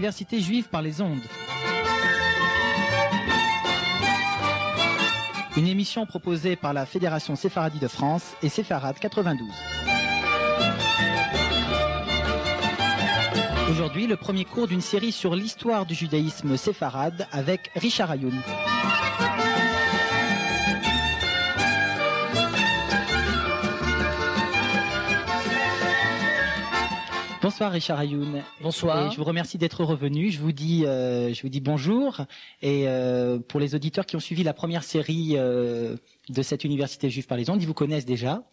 Université juive par les ondes. Une émission proposée par la Fédération Séfaradie de France et Séfarade 92. Aujourd'hui, le premier cours d'une série sur l'histoire du judaïsme séfarade avec Richard Ayoun. Bonsoir Richard Ayoun. Bonsoir. Et je vous remercie d'être revenu. Je vous dis bonjour. Et pour les auditeurs qui ont suivi la première série de cette université juive par les ondes, ils vous connaissent déjà.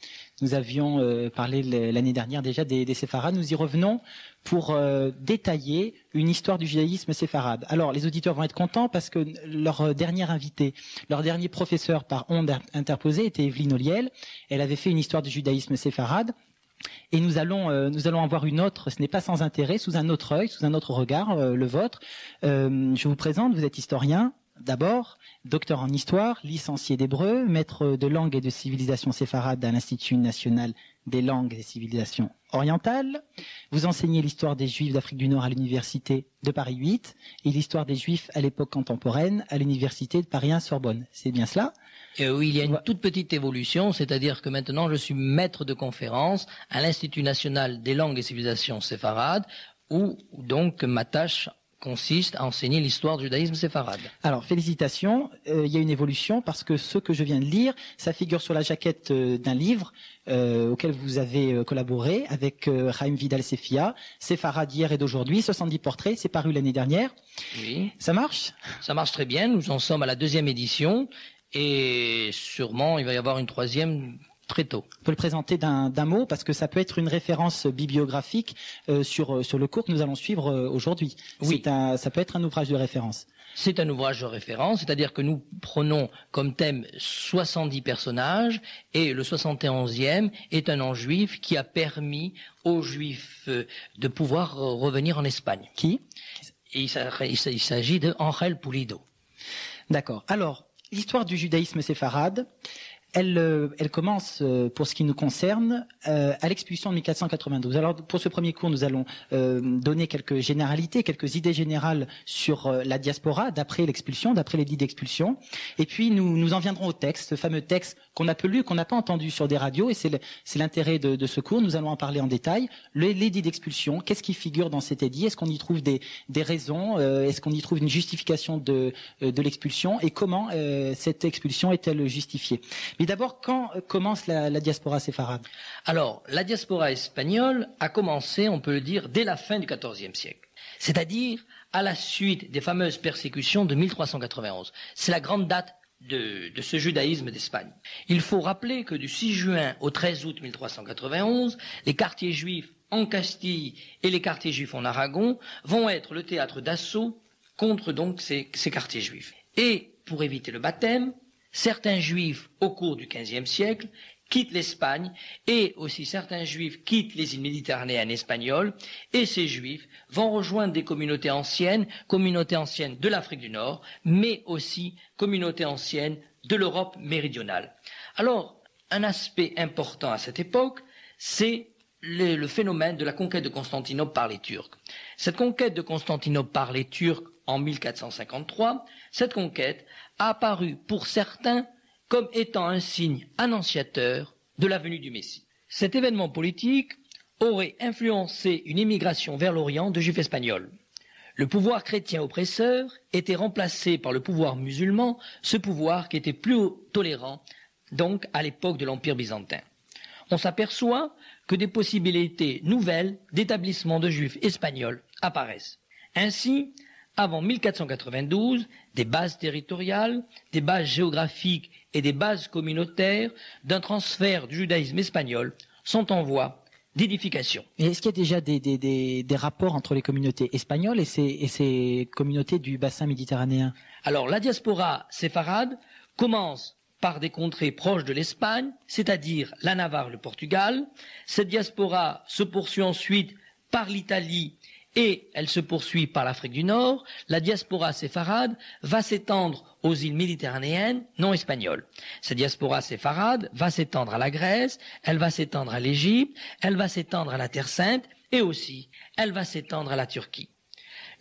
Nous avions parlé l'année dernière déjà des séfarades. Nous y revenons pour détailler une histoire du judaïsme séfarade. Alors les auditeurs vont être contents parce que leur dernier invité, leur dernier professeur par onde interposée était Evelyne Olliel. Elle avait fait une histoire du judaïsme séfarade. Et nous allons avoir une autre, ce n'est pas sans intérêt, sous un autre œil, sous un autre regard, le vôtre. Je vous présente, vous êtes historien, d'abord, docteur en histoire, licencié d'hébreu, maître de langue et de civilisation séfarade à l'Institut national des langues et des civilisations orientales. Vous enseignez l'histoire des Juifs d'Afrique du Nord à l'Université de Paris 8 et l'histoire des Juifs à l'époque contemporaine à l'Université de Paris 1 Sorbonne. C'est bien cela ? Oui, il y a une toute petite évolution, c'est-à-dire que maintenant je suis maître de conférence à l'Institut national des langues et civilisations séfarades, où donc ma tâche consiste à enseigner l'histoire du judaïsme séfarade. Alors, félicitations, il y a une évolution parce que ce que je viens de lire, ça figure sur la jaquette d'un livre auquel vous avez collaboré avec Chaim Vidal-Sefia, Séfarade d'hier et d'aujourd'hui, 70 portraits, c'est paru l'année dernière. Oui. Ça marche ? Ça marche très bien, nous en sommes à la 2e édition et sûrement il va y avoir une 3e très tôt. On peut le présenter d'un mot parce que ça peut être une référence bibliographique sur le cours que nous allons suivre aujourd'hui. Oui. Ça peut être un ouvrage de référence. C'est un ouvrage de référence, c'est-à-dire que nous prenons comme thème 70 personnages et le 71e est un nom juif qui a permis aux juifs de pouvoir revenir en Espagne. Qui ? Et il s'agit de Ángel Pulido. D'accord. Alors, l'histoire du judaïsme séfarade, elle commence, pour ce qui nous concerne, à l'expulsion de 1492. Alors, pour ce premier cours, nous allons donner quelques généralités, quelques idées générales sur la diaspora, d'après l'expulsion, d'après l'édit d'expulsion. Et puis, nous en viendrons au texte, ce fameux texte qu'on n'a pas lu, qu'on n'a pas entendu sur des radios, et c'est l'intérêt de ce cours. Nous allons en parler en détail. L'édit d'expulsion, qu'est-ce qui figure dans cet édit ? Est-ce qu'on y trouve des raisons ? Est-ce qu'on y trouve une justification de l'expulsion ? Et comment cette expulsion est-elle justifiée ? Mais d'abord, quand commence la diaspora séfarade ? Alors, la diaspora espagnole a commencé, on peut le dire, dès la fin du XIVe siècle. C'est-à-dire à la suite des fameuses persécutions de 1391. C'est la grande date de ce judaïsme d'Espagne. Il faut rappeler que du 6 juin au 13 août 1391, les quartiers juifs en Castille et les quartiers juifs en Aragon vont être le théâtre d'assaut contre donc ces quartiers juifs. Et pour éviter le baptême, certains juifs, au cours du XVe siècle, quittent l'Espagne et aussi certains juifs quittent les îles méditerranéennes espagnoles et ces juifs vont rejoindre des communautés anciennes de l'Afrique du Nord, mais aussi communautés anciennes de l'Europe méridionale. Alors, un aspect important à cette époque, c'est le phénomène de la conquête de Constantinople par les Turcs. Cette conquête de Constantinople par les Turcs en 1453, cette conquête a apparu pour certains comme étant un signe annonciateur de la venue du Messie. Cet événement politique aurait influencé une émigration vers l'Orient de juifs espagnols. Le pouvoir chrétien oppresseur était remplacé par le pouvoir musulman, ce pouvoir qui était plus tolérant, donc à l'époque de l'Empire byzantin. On s'aperçoit que des possibilités nouvelles d'établissement de juifs espagnols apparaissent. Ainsi, avant 1492, des bases territoriales, des bases géographiques et des bases communautaires d'un transfert du judaïsme espagnol sont en voie d'édification. Et est-ce qu'il y a déjà des rapports entre les communautés espagnoles et ces communautés du bassin méditerranéen ? Alors, la diaspora séfarade commence par des contrées proches de l'Espagne, c'est-à-dire la Navarre, le Portugal. Cette diaspora se poursuit ensuite par l'Italie et elle se poursuit par l'Afrique du Nord. La diaspora séfarade va s'étendre aux îles méditerranéennes non espagnoles. Cette diaspora séfarade va s'étendre à la Grèce, elle va s'étendre à l'Égypte, elle va s'étendre à la Terre Sainte et aussi elle va s'étendre à la Turquie.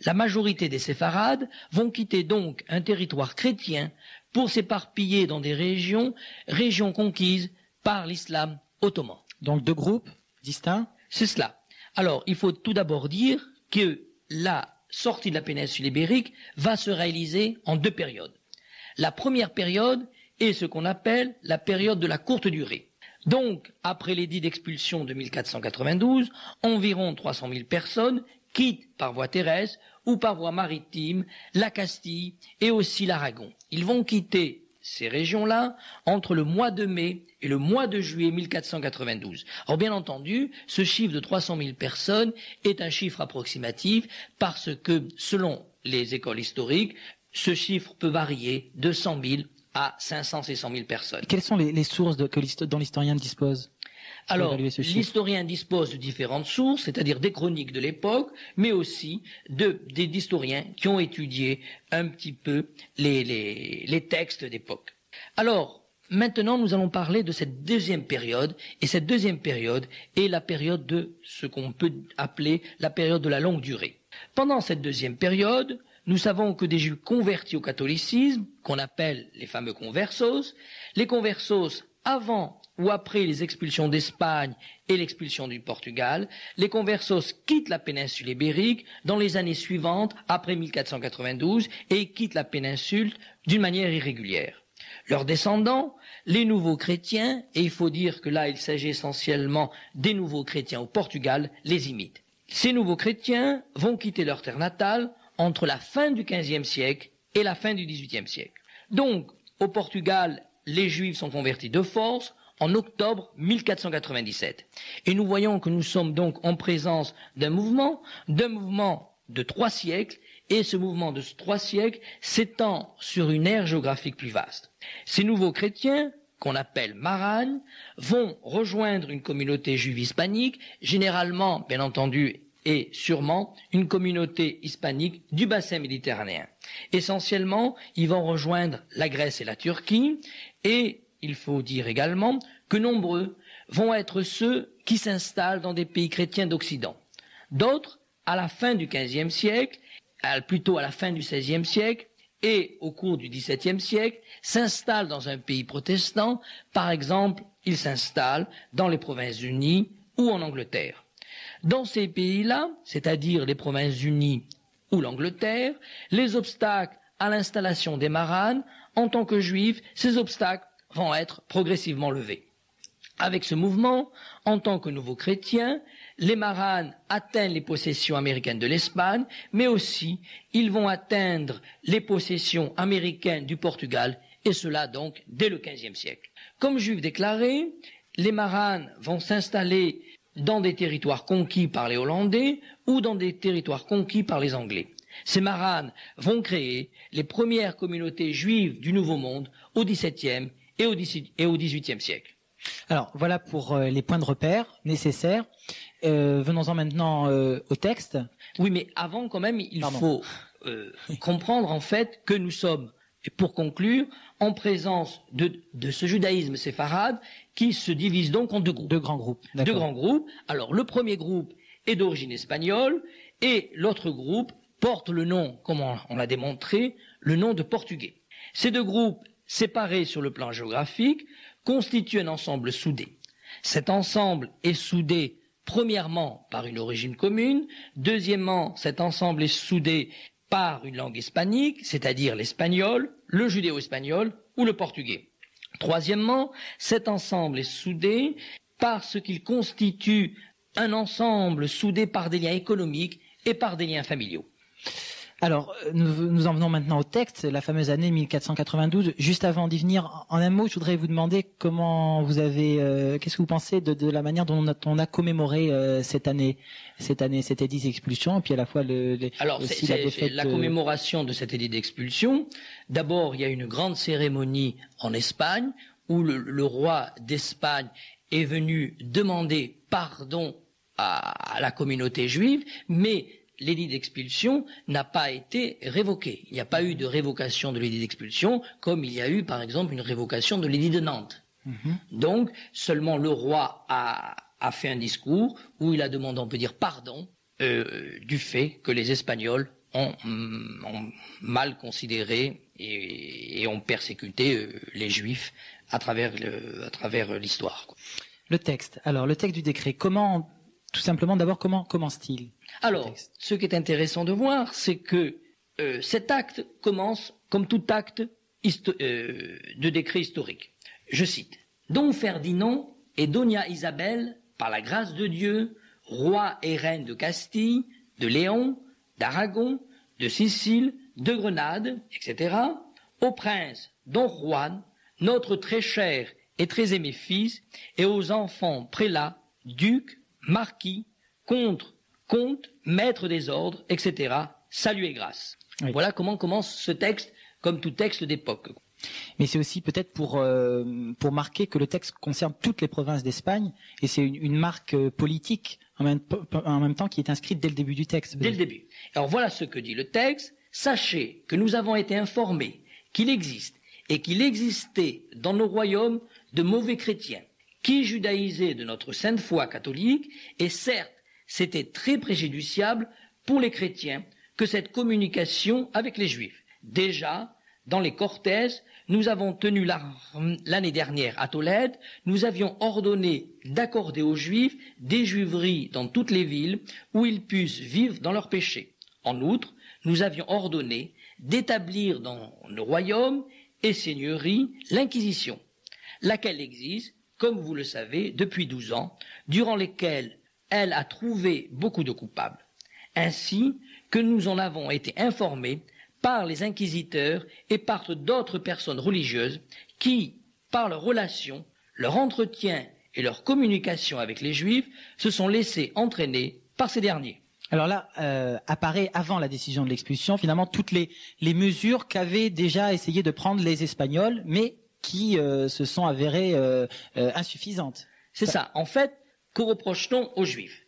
La majorité des séfarades vont quitter donc un territoire chrétien pour s'éparpiller dans des régions conquises par l'islam ottoman. Donc 2 groupes distincts? C'est cela. Alors, il faut tout d'abord dire que la sortie de la péninsule ibérique va se réaliser en 2 périodes. La première période est ce qu'on appelle la période de la courte durée. Donc, après l'édit d'expulsion de 1492, environ 300 000 personnes quittent par voie terrestre ou par voie maritime la Castille et aussi l'Aragon. Ils vont quitter ces régions-là entre le mois de mai et le mois de juillet 1492. Alors bien entendu, ce chiffre de 300 000 personnes est un chiffre approximatif parce que, selon les écoles historiques, ce chiffre peut varier de 100 000 à 500 et 100 000 personnes. Quelles sont les sources dont l'historien dispose? Alors, l'historien dispose de différentes sources, c'est-à-dire des chroniques de l'époque, mais aussi d'historiens qui ont étudié un petit peu les textes d'époque. Alors, maintenant, nous allons parler de cette deuxième période, et cette deuxième période est la période de ce qu'on peut appeler la période de la longue durée. Pendant cette deuxième période, nous savons que des Juifs convertis au catholicisme, qu'on appelle les fameux conversos, les conversos avant ou après les expulsions d'Espagne et l'expulsion du Portugal, les conversos quittent la péninsule ibérique dans les années suivantes, après 1492, et quittent la péninsule d'une manière irrégulière. Leurs descendants, les nouveaux chrétiens, et il faut dire que là il s'agit essentiellement des nouveaux chrétiens au Portugal, les imitent. Ces nouveaux chrétiens vont quitter leur terre natale entre la fin du XVe siècle et la fin du XVIIIe siècle. Donc, au Portugal, les Juifs sont convertis de force en octobre 1497. Et nous voyons que nous sommes donc en présence d'un mouvement de 3 siècles, et ce mouvement de 3 siècles s'étend sur une aire géographique plus vaste. Ces nouveaux chrétiens, qu'on appelle Marranes, vont rejoindre une communauté juive hispanique, généralement, bien entendu, et sûrement une communauté hispanique du bassin méditerranéen. Essentiellement, ils vont rejoindre la Grèce et la Turquie, et il faut dire également que nombreux vont être ceux qui s'installent dans des pays chrétiens d'Occident. D'autres, à la fin du XVe siècle, plutôt à la fin du XVIe siècle et au cours du XVIIe siècle, s'installent dans un pays protestant. Par exemple, ils s'installent dans les Provinces-Unies ou en Angleterre. Dans ces pays-là, c'est-à-dire les Provinces-Unies ou l'Angleterre, les obstacles à l'installation des Marranes, en tant que juifs, ces obstacles vont être progressivement levés. Avec ce mouvement, en tant que nouveaux chrétiens, les Marranes atteignent les possessions américaines de l'Espagne, mais aussi ils vont atteindre les possessions américaines du Portugal, et cela donc dès le XVe siècle. Comme juifs déclarés, les Marranes vont s'installer dans des territoires conquis par les Hollandais ou dans des territoires conquis par les Anglais. Ces Marranes vont créer les premières communautés juives du Nouveau Monde au XVIIe et au XVIIIe siècle. Alors, voilà pour les points de repère nécessaires. Venons-en maintenant au texte. Oui, mais avant, quand même, il faut comprendre, en fait, que nous sommes, et pour conclure, en présence de ce judaïsme séfarade qui se divise donc en 2 groupes. 2 grands groupes. D'accord. 2 grands groupes. Alors, le premier groupe est d'origine espagnole et l'autre groupe porte le nom, comme on l'a démontré, le nom de portugais. Ces 2 groupes, séparés sur le plan géographique, constituent un ensemble soudé. Cet ensemble est soudé premièrement par une origine commune, deuxièmement, cet ensemble est soudé par une langue hispanique, c'est-à-dire l'espagnol, le judéo-espagnol ou le portugais. Troisièmement, cet ensemble est soudé parce qu'il constitue un ensemble soudé par des liens économiques et par des liens familiaux. Alors, nous en venons maintenant au texte, la fameuse année 1492. Juste avant d'y venir, en un mot, je voudrais vous demander comment vous avez, qu'est-ce que vous pensez de la manière dont on a commémoré cette année, cet édit d'expulsion, et puis à la fois aussi la défaite. La commémoration de cet édit d'expulsion. D'abord, il y a une grande cérémonie en Espagne où le roi d'Espagne est venu demander pardon à la communauté juive, mais l'édit d'expulsion n'a pas été révoqué. Il n'y a pas eu de révocation de l'édit d'expulsion, comme il y a eu, par exemple, une révocation de l'édit de Nantes. Donc, seulement le roi a fait un discours où il a demandé, on peut dire, pardon du fait que les Espagnols ont mal considéré et ont persécuté les Juifs à travers l'histoire. Le texte. Alors, le texte du décret, tout simplement, d'abord, comment commence-t-il? Alors, ce qui est intéressant de voir, c'est que cet acte commence comme tout acte de décret historique. Je cite. Don Ferdinand et Doña Isabelle, par la grâce de Dieu, roi et reine de Castille, de Léon, d'Aragon, de Sicile, de Grenade, etc., au prince Don Juan, notre très cher et très aimé fils, et aux enfants prélats, ducs, marquis, comtes, maîtres des ordres, etc., salut et grâce. Oui. Voilà comment commence ce texte, comme tout texte d'époque. Mais c'est aussi peut-être pour marquer que le texte concerne toutes les provinces d'Espagne, et c'est une marque politique en même temps qui est inscrite dès le début du texte. Dès le début. Alors voilà ce que dit le texte. Sachez que nous avons été informés qu'il existe et qu'il existait dans nos royaumes de mauvais chrétiens qui judaïsaient de notre sainte foi catholique, et certes, c'était très préjudiciable pour les chrétiens que cette communication avec les Juifs. Déjà, dans les Cortés, nous avons tenu l'année dernière à Tolède, nous avions ordonné d'accorder aux Juifs des juiveries dans toutes les villes où ils puissent vivre dans leurs péchés. En outre, nous avions ordonné d'établir dans nos royaumes et seigneuries l'Inquisition, laquelle existe, comme vous le savez, depuis 12 ans, durant lesquels elle a trouvé beaucoup de coupables. Ainsi que nous en avons été informés par les inquisiteurs et par d'autres personnes religieuses qui, par leurs relations, leur entretien et leur communication avec les Juifs, se sont laissés entraîner par ces derniers. Alors là, apparaît avant la décision de l'expulsion, finalement, toutes les mesures qu'avaient déjà essayé de prendre les Espagnols, mais qui se sont avérées insuffisantes. C'est ça. En fait, que reproche-t-on aux Juifs?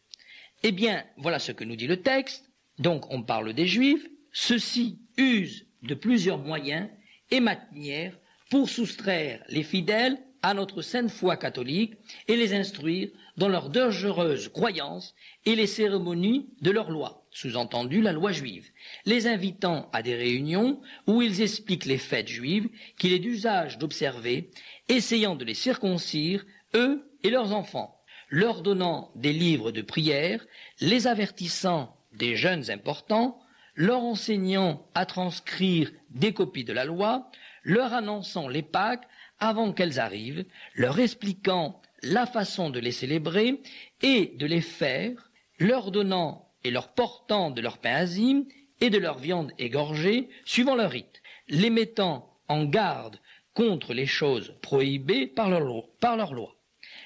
Eh bien, voilà ce que nous dit le texte. Donc, on parle des Juifs. Ceux-ci usent de plusieurs moyens et manières pour soustraire les fidèles à notre sainte foi catholique et les instruire dans leurs dangereuses croyances et les cérémonies de leur loi, sous-entendu la loi juive, les invitant à des réunions où ils expliquent les fêtes juives qu'il est d'usage d'observer, essayant de les circoncire, eux et leurs enfants, leur donnant des livres de prière, les avertissant des jeûnes importants, leur enseignant à transcrire des copies de la loi, leur annonçant les Pâques avant qu'elles arrivent, leur expliquant la façon de les célébrer et de les faire, leur donnant et leur portant de leur pain azime et de leur viande égorgée, suivant leur rite, les mettant en garde contre les choses prohibées par leur loi,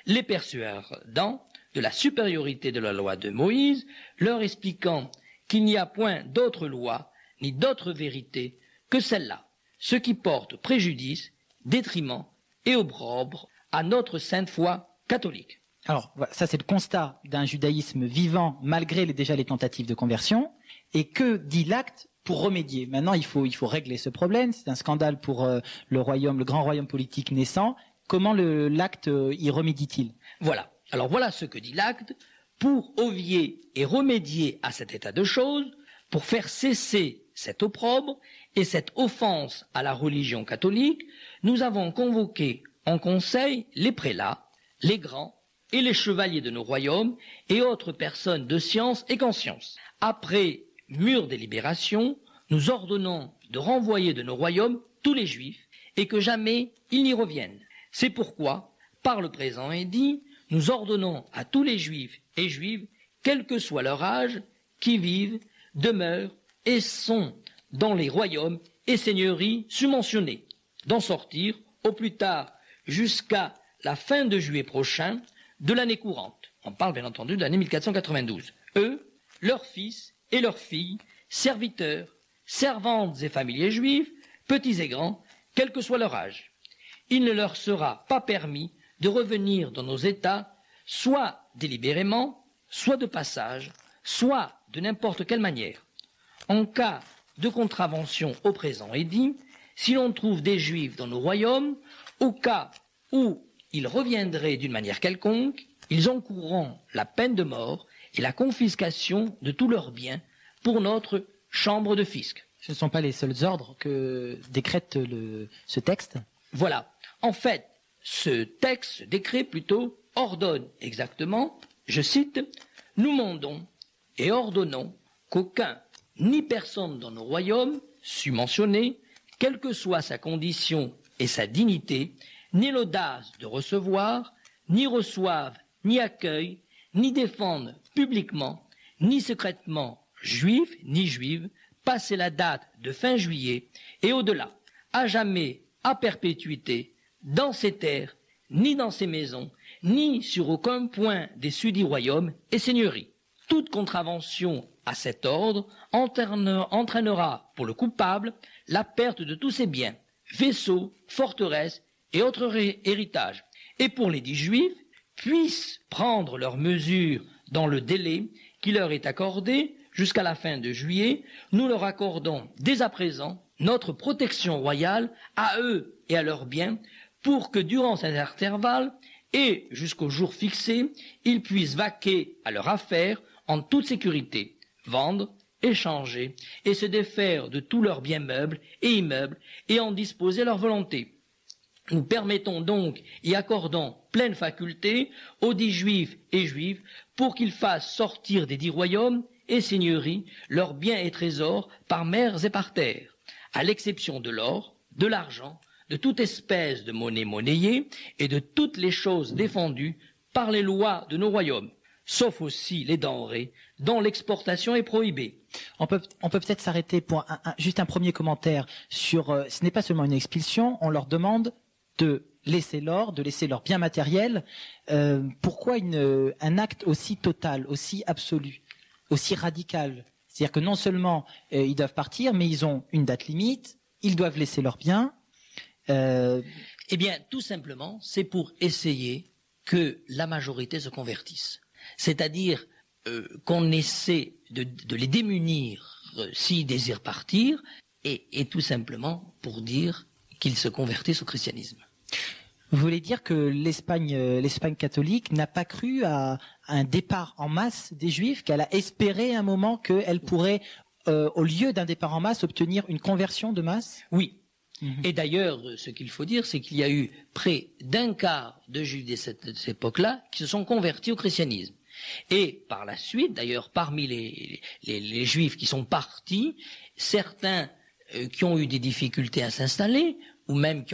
les persuadant de la supériorité de la loi de Moïse, leur expliquant qu'il n'y a point d'autre loi ni d'autre vérité que celle-là, ce qui porte préjudice, détriment et opprobre à notre sainte foi catholique. Alors, ça c'est le constat d'un judaïsme vivant malgré déjà les tentatives de conversion. Et que dit l'acte pour remédier? Maintenant, il faut régler ce problème. C'est un scandale pour le grand royaume politique naissant. Comment l'acte y remédie-t-il? Voilà. Alors voilà ce que dit l'acte. Pour obvier et remédier à cet état de choses, pour faire cesser cet opprobre et cette offense à la religion catholique, nous avons convoqué en conseil les prélats, les grands et les chevaliers de nos royaumes et autres personnes de science et conscience. Après mûre délibération, nous ordonnons de renvoyer de nos royaumes tous les Juifs et que jamais ils n'y reviennent. C'est pourquoi, par le présent édit, nous ordonnons à tous les Juifs et Juives, quel que soit leur âge, qui vivent, demeurent et sont dans les royaumes et seigneuries submentionnés, d'en sortir au plus tard jusqu'à la fin de juillet prochain de l'année courante. On parle bien entendu de l'année 1492. Eux, leurs fils et leurs filles, serviteurs, servantes et familiers juifs, petits et grands, quel que soit leur âge. Il ne leur sera pas permis de revenir dans nos États, soit délibérément, soit de passage, soit de n'importe quelle manière. En cas de contravention au présent édit, si l'on trouve des Juifs dans nos royaumes, au cas où ils reviendraient d'une manière quelconque, ils encourront la peine de mort et la confiscation de tous leurs biens pour notre chambre de fisc. Ce ne sont pas les seuls ordres que décrète ce texte. Voilà. En fait, ce texte, ce décret plutôt, ordonne exactement, je cite, « Nous mandons et ordonnons qu'aucun ni personne dans nos royaumes, submentionné, quelle que soit sa condition et sa dignité, ni l'audace de recevoir, ni reçoivent, ni accueillent, ni défendent publiquement, ni secrètement juifs, ni juives, passé la date de fin juillet et au-delà, à jamais, à perpétuité, dans ces terres, ni dans ces maisons, ni sur aucun point des sudits royaumes et seigneuries. Toute contravention à cet ordre entraînera pour le coupable la perte de tous ses biens, vaisseaux, forteresses et autres héritages, et pour les dits juifs, puissent prendre leurs mesures dans le délai qui leur est accordé jusqu'à la fin de juillet. Nous leur accordons dès à présent notre protection royale à eux et à leurs biens pour que durant cet intervalle et jusqu'au jour fixé, ils puissent vaquer à leur affaire en toute sécurité, vendre, échanger et se défaire de tous leurs biens meubles et immeubles et en disposer leur volonté. Nous permettons donc et accordons pleine faculté aux dits juifs et juives pour qu'ils fassent sortir des dits royaumes et seigneuries leurs biens et trésors par mers et par terre, à l'exception de l'or, de l'argent, de toute espèce de monnaie monnayée et de toutes les choses défendues par les lois de nos royaumes, sauf aussi les denrées dont l'exportation est prohibée. On peut peut-être s'arrêter pour juste un premier commentaire sur ce n'est pas seulement une expulsion, on leur demande de laisser l'or, de laisser leur bien matériel. Pourquoi un acte aussi total, aussi absolu, aussi radical? C'est-à-dire que non seulement ils doivent partir, mais ils ont une date limite, ils doivent laisser leurs biens. Eh bien, tout simplement, c'est pour essayer que la majorité se convertisse. C'est-à-dire qu'on essaie de les démunir s'ils désirent partir, et tout simplement pour dire qu'ils se convertissent au christianisme. Vous voulez dire que l'Espagne catholique n'a pas cru à un départ en masse des Juifs, qu'elle a espéré un moment qu'elle pourrait, au lieu d'un départ en masse, obtenir une conversion de masse? Oui. Et d'ailleurs, ce qu'il faut dire, c'est qu'il y a eu près d'un quart de Juifs de cette époque-là qui se sont convertis au christianisme. Et par la suite, d'ailleurs, parmi les Juifs qui sont partis, certains qui ont eu des difficultés à s'installer, ou même qui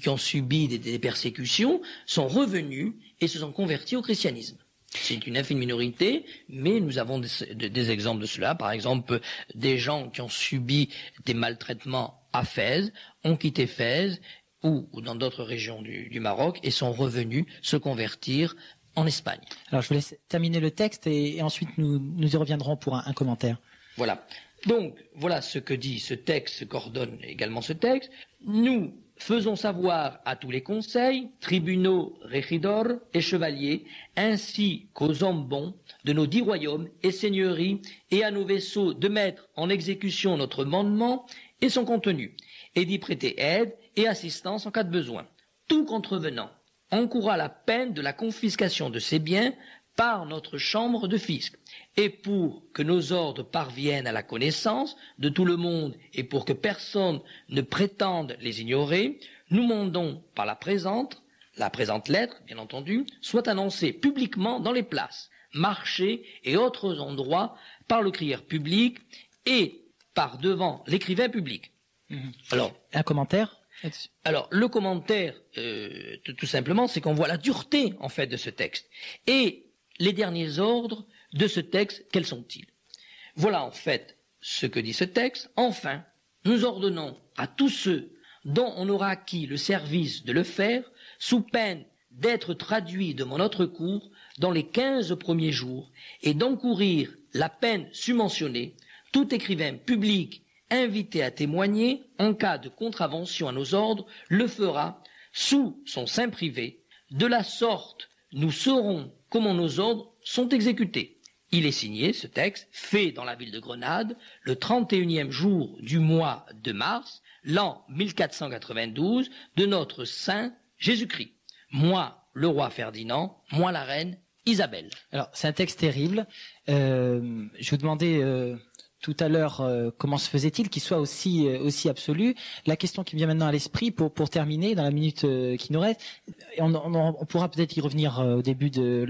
ont subi des persécutions, sont revenus et se sont convertis au christianisme. C'est une infime minorité, mais nous avons des exemples de cela. Par exemple, des gens qui ont subi des maltraitements à Fès, ont quitté Fès ou dans d'autres régions du Maroc et sont revenus se convertir en Espagne. Alors je vous laisse terminer le texte et ensuite nous y reviendrons pour un commentaire. Voilà. Donc, voilà ce que dit ce texte, ce qu'ordonne également ce texte. Nous faisons savoir à tous les conseils, tribunaux, régidors et chevaliers, ainsi qu'aux hommes bons de nos 10 royaumes et seigneuries et à nos vaisseaux de mettre en exécution notre mandement et son contenu, et d'y prêter aide et assistance en cas de besoin. Tout contrevenant encourra la peine de la confiscation de ses biens par notre chambre de fisc. Et pour que nos ordres parviennent à la connaissance de tout le monde et pour que personne ne prétende les ignorer, nous mandons par la présente lettre, bien entendu, soit annoncée publiquement dans les places, marchés et autres endroits par le crieur public et par devant l'écrivain public. Alors, un commentaire? Alors, le commentaire, tout simplement, c'est qu'on voit la dureté, en fait, de ce texte. Et les derniers ordres de ce texte, quels sont-ils? Voilà, en fait, ce que dit ce texte. Enfin, nous ordonnons à tous ceux dont on aura acquis le service de le faire, sous peine d'être traduits devant notre cour dans les 15 premiers jours, et d'encourir la peine submentionnée, tout écrivain public invité à témoigner en cas de contravention à nos ordres le fera sous son sein privé. De la sorte, nous saurons comment nos ordres sont exécutés. Il est signé, ce texte, fait dans la ville de Grenade, le 31e jour du mois de mars, l'an 1492, de notre Saint Jésus-Christ. Moi, le roi Ferdinand, moi, la reine Isabelle. Alors, c'est un texte terrible. Je vous demandais tout à l'heure, comment se faisait-il qu'il soit aussi absolu. La question qui me vient maintenant à l'esprit, pour terminer, dans la minute qui nous reste, et on pourra peut-être y revenir au début de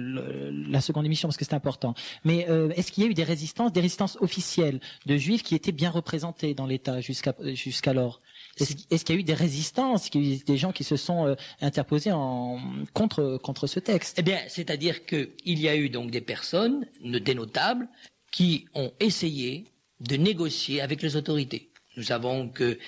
la seconde émission, parce que c'est important. Mais est-ce qu'il y a eu des résistances officielles de Juifs qui étaient bien représentés dans l'État jusqu'alors? Est-ce qu'il y a eu des résistances, qu'il y a eu des gens qui se sont interposés contre ce texte? Eh bien, c'est-à-dire qu'il y a eu donc des personnes, des notables, qui ont essayé de négocier avec les autorités. Nous savons que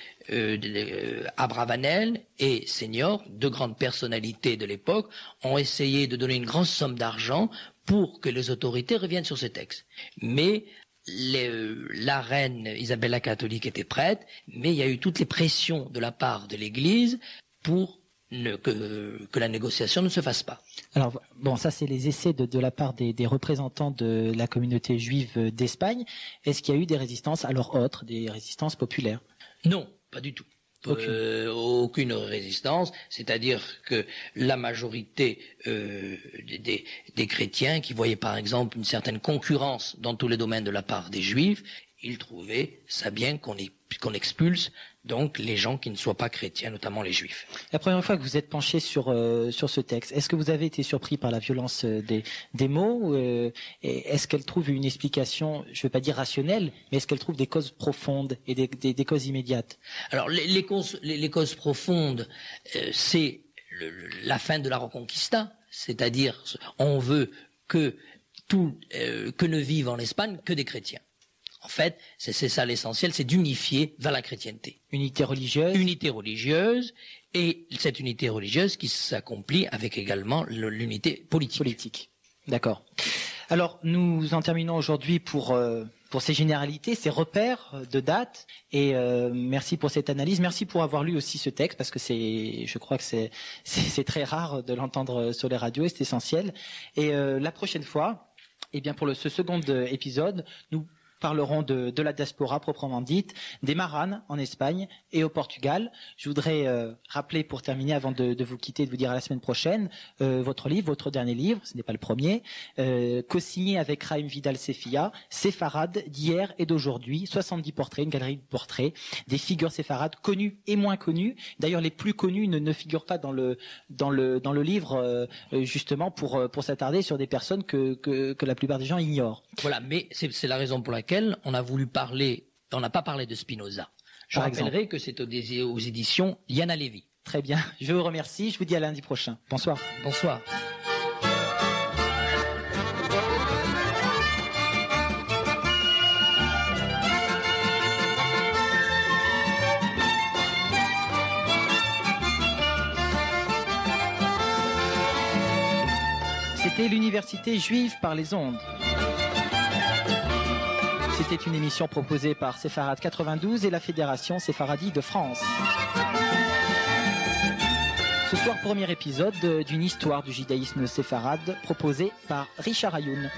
Abravanel et Senior, deux grandes personnalités de l'époque, ont essayé de donner une grande somme d'argent pour que les autorités reviennent sur ce texte. Mais la reine Isabelle la catholique était prête, mais il y a eu toutes les pressions de la part de l'Église pour que la négociation ne se fasse pas. Alors bon, ça c'est les essais de la part des représentants de la communauté juive d'Espagne. Est-ce qu'il y a eu des résistances alors autres, des résistances populaires? Non, pas du tout. Aucune résistance, c'est-à-dire que la majorité des chrétiens qui voyaient par exemple une certaine concurrence dans tous les domaines de la part des juifs, ils trouvaient ça bien qu'on expulse donc les gens qui ne soient pas chrétiens, notamment les juifs. La première fois que vous êtes penché sur ce texte, est-ce que vous avez été surpris par la violence des mots et est-ce qu'elle trouve une explication, je ne veux pas dire rationnelle, mais est-ce qu'elle trouve des causes profondes et des causes immédiates? Alors les causes profondes, c'est la fin de la Reconquista, c'est-à-dire on veut que ne vivent en Espagne que des chrétiens. En fait, c'est ça l'essentiel, c'est d'unifier vers la chrétienté. Unité religieuse. Unité religieuse, et cette unité religieuse qui s'accomplit avec également l'unité politique. D'accord. Alors, nous en terminons aujourd'hui pour ces généralités, ces repères de dates, et merci pour cette analyse. Merci pour avoir lu aussi ce texte, parce que je crois que c'est très rare de l'entendre sur les radios, et c'est essentiel. Et la prochaine fois, eh bien pour ce second épisode, nous parlerons de la diaspora proprement dite, des Maranes en Espagne et au Portugal. Je voudrais rappeler pour terminer, avant de vous quitter, de vous dire à la semaine prochaine, votre dernier livre, ce n'est pas le premier, co-signé avec Raïm Vidal Sefia, Séfarades d'hier et d'aujourd'hui, 70 portraits, une galerie de portraits, des figures séfarades connues et moins connues. D'ailleurs, les plus connues ne figurent pas dans le livre, justement pour s'attarder sur des personnes que la plupart des gens ignorent. Voilà, mais c'est la raison pour laquelle on n'a pas parlé de Spinoza. Je rappellerai que c'est aux éditions Yana Lévy. Très bien, je vous remercie, je vous dis à lundi prochain. Bonsoir. Bonsoir. C'était l'Université juive par les ondes. C'était une émission proposée par Séfarade 92 et la Fédération Séfaradie de France. Ce soir, premier épisode d'une histoire du judaïsme séfarade proposée par Richard Ayoun.